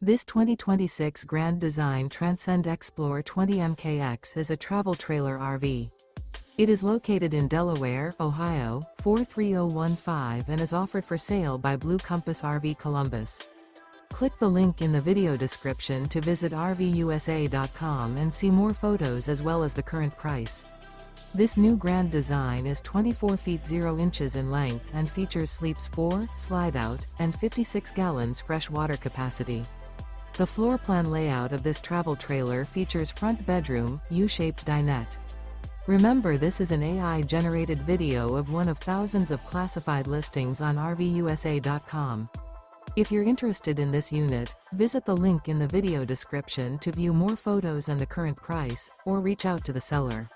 This 2026 Grand Design Transcend Xplor 20 MKX is a travel trailer RV. It is located in Delaware, Ohio, 43015 and is offered for sale by Blue Compass RV Columbus. Click the link in the video description to visit RVUSA.com and see more photos as well as the current price. This new Grand Design is 24 feet 0 inches in length and features sleeps 4, Slideout, and 56 gallons fresh water capacity. The floor plan layout of this travel trailer features front bedroom, U-shaped dinette. Remember, this is an AI-generated video of one of thousands of classified listings on RVUSA.com. If you're interested in this unit, visit the link in the video description to view more photos and the current price, or reach out to the seller.